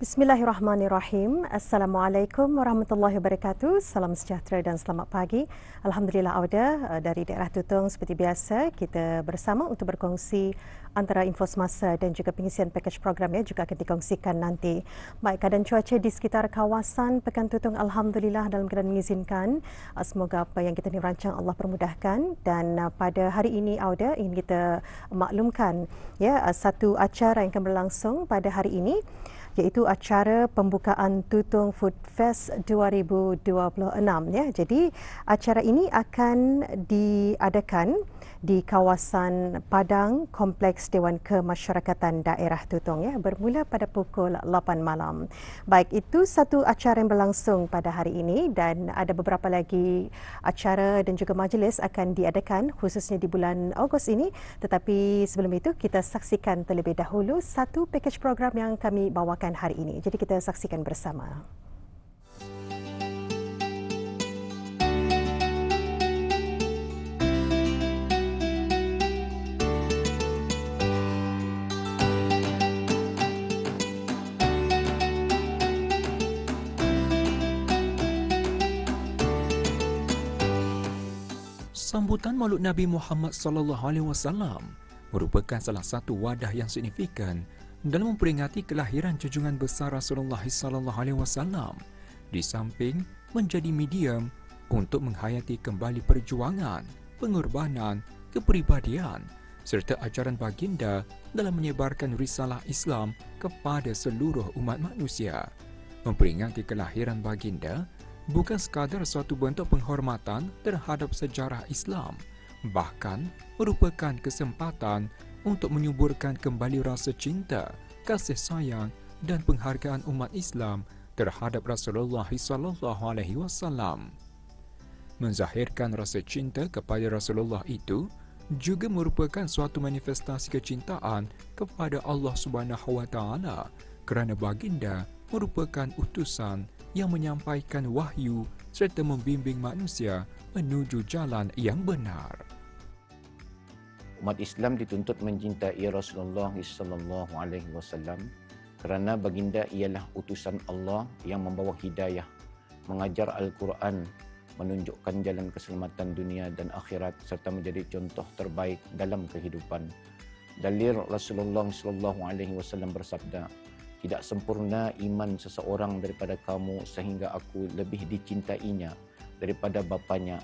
Bismillahirrahmanirrahim. Assalamualaikum warahmatullahi wabarakatuh. Salam sejahtera dan selamat pagi. Alhamdulillah Auda dari daerah Tutong seperti biasa kita bersama untuk berkongsi antara info semasa dan juga pengisian pakej program juga akan dikongsikan nanti. Baik, keadaan cuaca di sekitar kawasan Pekan Tutong alhamdulillah dalam keadaan mengizinkan. Semoga apa yang kita ni rancang Allah permudahkan dan pada hari ini Auda ingin kita maklumkan satu acara yang akan berlangsung pada hari ini, iaitu acara pembukaan Tutong Food Fest 2026 Jadi acara ini akan diadakan di kawasan Padang Kompleks Dewan Kemasyarakatan Daerah Tutong bermula pada pukul 8 malam. Baik, itu satu acara yang berlangsung pada hari ini dan ada beberapa lagi acara dan juga majlis akan diadakan khususnya di bulan Ogos ini. Tetapi sebelum itu kita saksikan terlebih dahulu satu pakej program yang kami bawakan hari ini. Jadi kita saksikan bersama. Sambutan Maulud Nabi Muhammad SAW merupakan salah satu wadah yang signifikan dalam memperingati kelahiran junjungan besar Rasulullah SAW, di samping menjadi medium untuk menghayati kembali perjuangan, pengorbanan, kepribadian serta ajaran baginda dalam menyebarkan risalah Islam kepada seluruh umat manusia. Memperingati kelahiran baginda bukan sekadar suatu bentuk penghormatan terhadap sejarah Islam, bahkan merupakan kesempatan untuk menyuburkan kembali rasa cinta, kasih sayang dan penghargaan umat Islam terhadap Rasulullah SAW. Menzahirkan rasa cinta kepada Rasulullah itu juga merupakan suatu manifestasi kecintaan kepada Allah SWT kerana baginda merupakan utusan yang menyampaikan wahyu serta membimbing manusia menuju jalan yang benar. Umat Islam dituntut mencintai Rasulullah SAW kerana baginda ialah utusan Allah yang membawa hidayah, mengajar Al-Quran, menunjukkan jalan keselamatan dunia dan akhirat serta menjadi contoh terbaik dalam kehidupan. Dalil Rasulullah SAW bersabda, "Tidak sempurna iman seseorang daripada kamu sehingga aku lebih dicintainya daripada bapanya,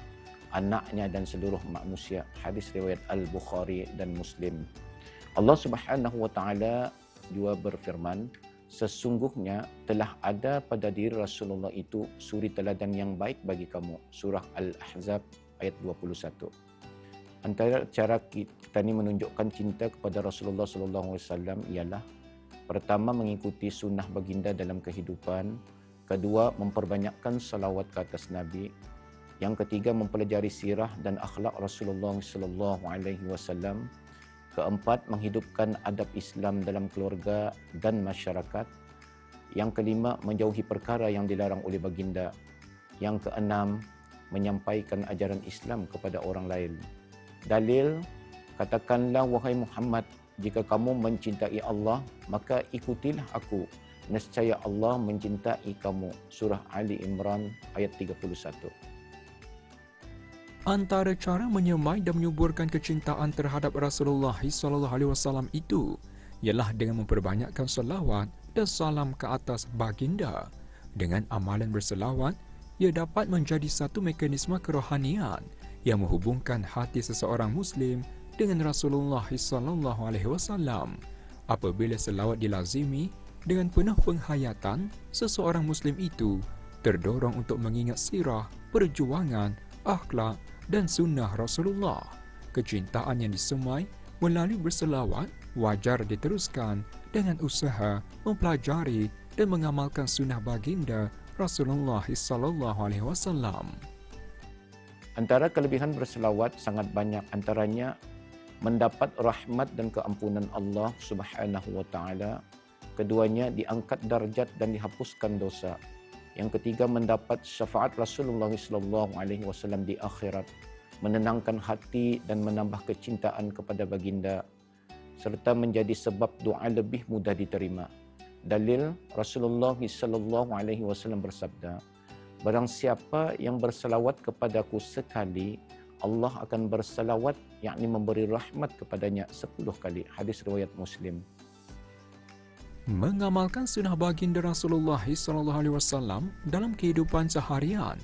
anaknya dan seluruh manusia." Hadis riwayat Al-Bukhari dan Muslim. Allah Subhanahu wa taala juga berfirman, "Sesungguhnya telah ada pada diri Rasulullah itu suri teladan yang baik bagi kamu." Surah Al-Ahzab ayat 21. Antara cara kita ni menunjukkan cinta kepada Rasulullah SAW ialah: pertama, mengikuti sunnah baginda dalam kehidupan. Kedua, memperbanyakkan salawat ke atas Nabi. Yang ketiga, mempelajari sirah dan akhlak Rasulullah SAW. Keempat, menghidupkan adab Islam dalam keluarga dan masyarakat. Yang kelima, menjauhi perkara yang dilarang oleh baginda. Yang keenam, menyampaikan ajaran Islam kepada orang lain. Dalil, katakanlah wahai Muhammad, jika kamu mencintai Allah, maka ikutilah aku. Nescaya Allah mencintai kamu. Surah Ali Imran ayat 31. Antara cara menyemai dan menyuburkan kecintaan terhadap Rasulullah SAW itu ialah dengan memperbanyakkan selawat dan salam ke atas baginda. Dengan amalan berselawat, ia dapat menjadi satu mekanisme kerohanian yang menghubungkan hati seseorang Muslim dengan Rasulullah SAW. Apabila selawat dilazimi dengan penuh penghayatan, seseorang Muslim itu terdorong untuk mengingat sirah, perjuangan, akhlak dan sunnah Rasulullah. Kecintaan yang disemai melalui berselawat wajar diteruskan dengan usaha mempelajari dan mengamalkan sunnah baginda Rasulullah SAW. Antara kelebihan berselawat sangat banyak, antaranya mendapat rahmat dan keampunan Allah Subhanahu wa taala. Keduanya diangkat darjat dan dihapuskan dosa. Yang ketiga, mendapat syafaat Rasulullah SAW di akhirat, menenangkan hati dan menambah kecintaan kepada baginda serta menjadi sebab doa lebih mudah diterima. Dalil Rasulullah sallallahu alaihi wasallam bersabda, barang siapa yang berselawat kepadaku sekali, Allah akan berselawat, yakni memberi rahmat kepadanya 10 kali. Hadis riwayat Muslim. Mengamalkan sunnah baginda Rasulullah SAW dalam kehidupan seharian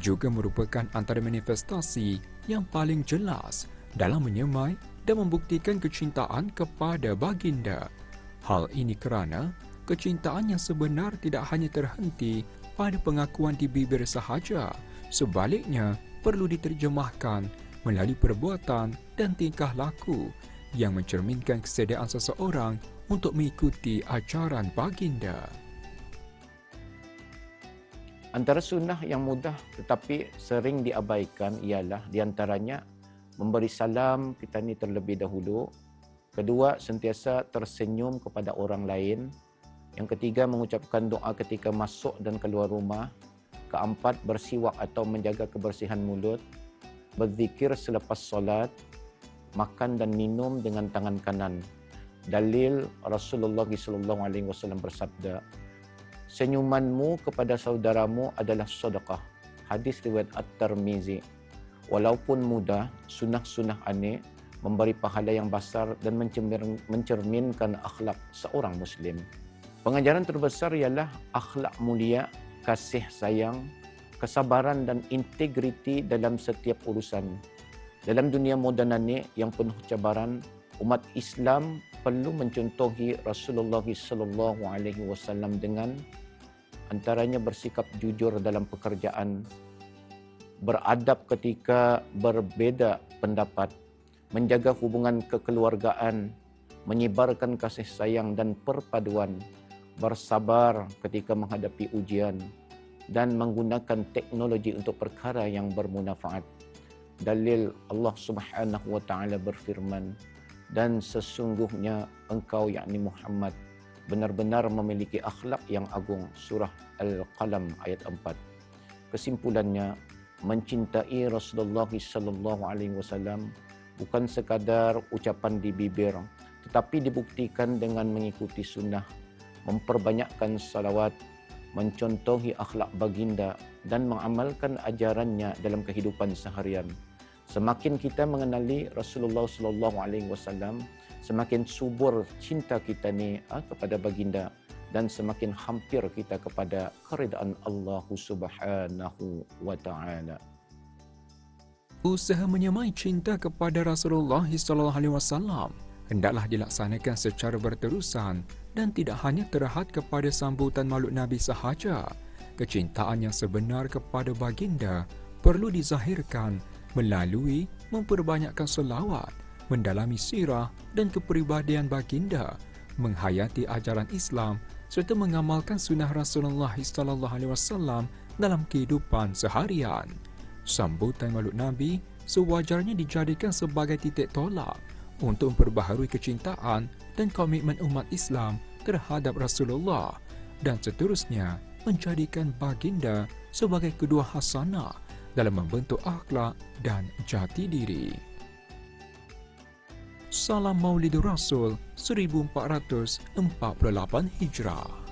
juga merupakan antara manifestasi yang paling jelas dalam menyemai dan membuktikan kecintaan kepada baginda. Hal ini kerana kecintaan yang sebenar tidak hanya terhenti pada pengakuan di bibir sahaja, sebaliknya perlu diterjemahkan melalui perbuatan dan tingkah laku yang mencerminkan kesediaan seseorang untuk mengikuti ajaran baginda. Antara sunnah yang mudah tetapi sering diabaikan ialah diantaranya memberi salam kita ni terlebih dahulu. Kedua, sentiasa tersenyum kepada orang lain. Yang ketiga, mengucapkan doa ketika masuk dan keluar rumah. Keempat, bersiwak atau menjaga kebersihan mulut. Berzikir selepas solat. Makan dan minum dengan tangan kanan. Dalil Rasulullah SAW bersabda, senyumanmu kepada saudaramu adalah sedekah. Hadis riwayat At-Tirmizi. Walaupun mudah, sunnah-sunnah aneh memberi pahala yang besar dan mencerminkan akhlak seorang Muslim. Pengajaran terbesar ialah akhlak mulia, kasih sayang, kesabaran dan integriti dalam setiap urusan. Dalam dunia moden ini yang penuh cabaran, umat Islam perlu mencontohi Rasulullah SAW dengan antaranya bersikap jujur dalam pekerjaan, beradab ketika berbeza pendapat, menjaga hubungan kekeluargaan, menyebarkan kasih sayang dan perpaduan, bersabar ketika menghadapi ujian, dan menggunakan teknologi untuk perkara yang bermanfaat. Dalil Allah Subhanahu wa taala berfirman, dan sesungguhnya engkau yakni Muhammad benar-benar memiliki akhlak yang agung. Surah Al-Qalam ayat 4. Kesimpulannya, mencintai Rasulullah sallallahu alaihi wasallam bukan sekadar ucapan di bibir, tetapi dibuktikan dengan mengikuti sunnah, memperbanyakkan salawat, mencontohi akhlak baginda dan mengamalkan ajarannya dalam kehidupan seharian. Semakin kita mengenali Rasulullah sallallahu alaihi wasallam, semakin subur cinta kita ni kepada baginda dan semakin hampir kita kepada keridaan Allah Subhanahu wa taala. Usaha menyemai cinta kepada Rasulullah SAW hendaklah dilaksanakan secara berterusan dan tidak hanya terhad kepada sambutan makhluk Nabi sahaja. Kecintaan yang sebenar kepada baginda perlu dizahirkan melalui memperbanyakkan selawat, mendalami sirah dan kepribadian baginda, menghayati ajaran Islam serta mengamalkan sunnah Rasulullah SAW dalam kehidupan seharian. Sambutan makhluk Nabi sewajarnya dijadikan sebagai titik tolak untuk memperbaharui kecintaan dan komitmen umat Islam terhadap Rasulullah dan seterusnya menjadikan baginda sebagai kedua hasanah dalam membentuk akhlak dan jati diri. Salam Maulidur Rasul 1448 Hijrah.